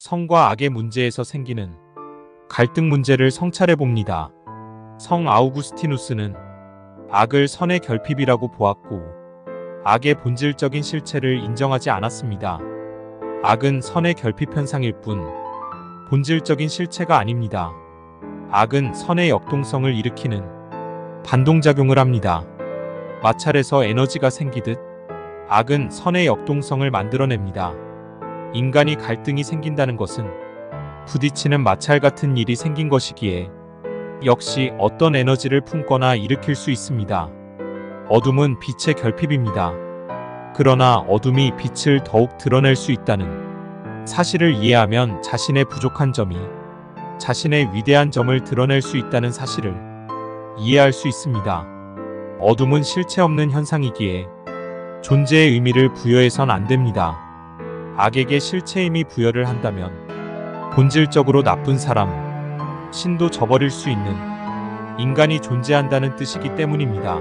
성과 악의 문제에서 생기는 갈등 문제를 성찰해 봅니다. 성 아우구스티누스는 악을 선의 결핍이라고 보았고 악의 본질적인 실체를 인정하지 않았습니다. 악은 선의 결핍 현상일 뿐 본질적인 실체가 아닙니다. 악은 선의 역동성을 일으키는 반동작용을 합니다. 마찰에서 에너지가 생기듯 악은 선의 역동성을 만들어냅니다. 인간이 갈등이 생긴다는 것은 부딪히는 마찰 같은 일이 생긴 것이기에 역시 어떤 에너지를 품거나 일으킬 수 있습니다. 어둠은 빛의 결핍입니다. 그러나 어둠이 빛을 더욱 드러낼 수 있다는 사실을 이해하면 자신의 부족한 점이 자신의 위대한 점을 드러낼 수 있다는 사실을 이해할 수 있습니다. 어둠은 실체 없는 현상이기에 존재의 의미를 부여해선 안 됩니다. 악에게 실체 의미 부여를 한다면 본질적으로 나쁜 사람, 신도 저버릴 수 있는 인간이 존재한다는 뜻이기 때문입니다.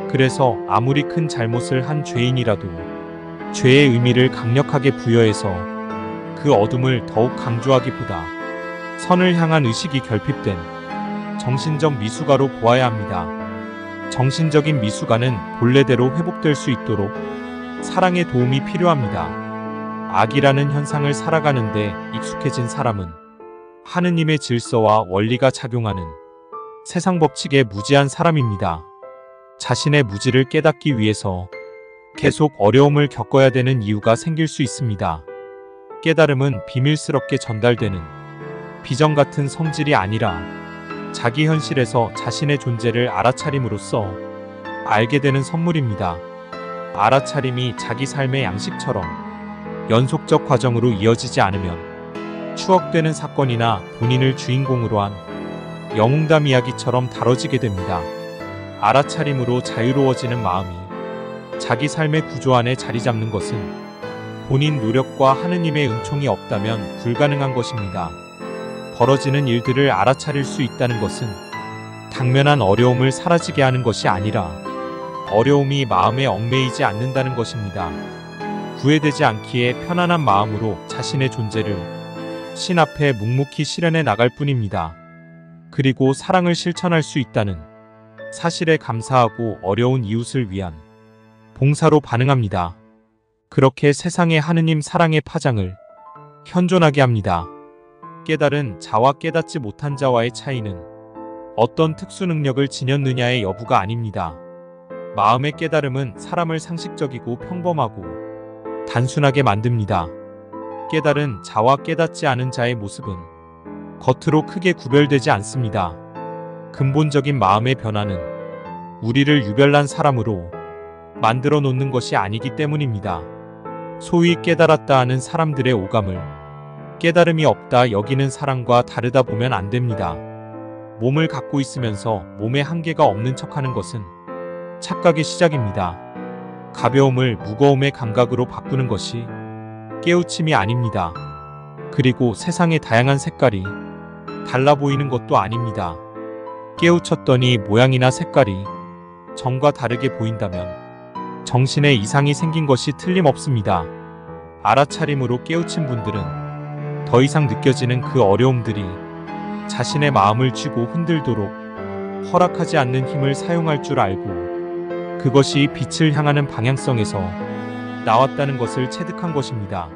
그래서 아무리 큰 잘못을 한 죄인이라도 죄의 의미를 강력하게 부여해서 그 어둠을 더욱 강조하기보다 선을 향한 의식이 결핍된 정신적 미숙아로 보아야 합니다. 정신적인 미숙아는 본래대로 회복될 수 있도록 사랑의 도움이 필요합니다. 악이라는 현상을 살아가는데 익숙해진 사람은 하느님의 질서와 원리가 작용하는 세상 법칙에 무지한 사람입니다. 자신의 무지를 깨닫기 위해서 계속 어려움을 겪어야 되는 이유가 생길 수 있습니다. 깨달음은 비밀스럽게 전달되는 비전 같은 성질이 아니라 자기 현실에서 자신의 존재를 알아차림으로써 알게 되는 선물입니다. 알아차림이 자기 삶의 양식처럼 연속적 과정으로 이어지지 않으면 추억되는 사건이나 본인을 주인공으로 한 영웅담 이야기처럼 다뤄지게 됩니다. 알아차림으로 자유로워지는 마음이 자기 삶의 구조 안에 자리 잡는 것은 본인 노력과 하느님의 은총이 없다면 불가능한 것입니다. 벌어지는 일들을 알아차릴 수 있다는 것은 당면한 어려움을 사라지게 하는 것이 아니라 어려움이 마음에 얽매이지 않는다는 것입니다. 구애되지 않기에 편안한 마음으로 자신의 존재를 신 앞에 묵묵히 실현해 나갈 뿐입니다. 그리고 사랑을 실천할 수 있다는 사실에 감사하고 어려운 이웃을 위한 봉사로 반응합니다. 그렇게 세상의 하느님 사랑의 파장을 현존하게 합니다. 깨달은 자와 깨닫지 못한 자와의 차이는 어떤 특수 능력을 지녔느냐의 여부가 아닙니다. 마음의 깨달음은 사람을 상식적이고 평범하고 단순하게 만듭니다. 깨달은 자와 깨닫지 않은 자의 모습은 겉으로 크게 구별되지 않습니다. 근본적인 마음의 변화는 우리를 유별난 사람으로 만들어 놓는 것이 아니기 때문입니다. 소위 깨달았다 하는 사람들의 오감을 깨달음이 없다 여기는 사람과 다르다 보면 안 됩니다. 몸을 갖고 있으면서 몸에 한계가 없는 척하는 것은 착각의 시작입니다. 가벼움을 무거움의 감각으로 바꾸는 것이 깨우침이 아닙니다. 그리고 세상의 다양한 색깔이 달라 보이는 것도 아닙니다. 깨우쳤더니 모양이나 색깔이 전과 다르게 보인다면 정신에 이상이 생긴 것이 틀림없습니다. 알아차림으로 깨우친 분들은 더 이상 느껴지는 그 어려움들이 자신의 마음을 쥐고 흔들도록 허락하지 않는 힘을 사용할 줄 알고 그것이 빛을 향하는 방향성에서 나왔다는 것을 체득한 것입니다.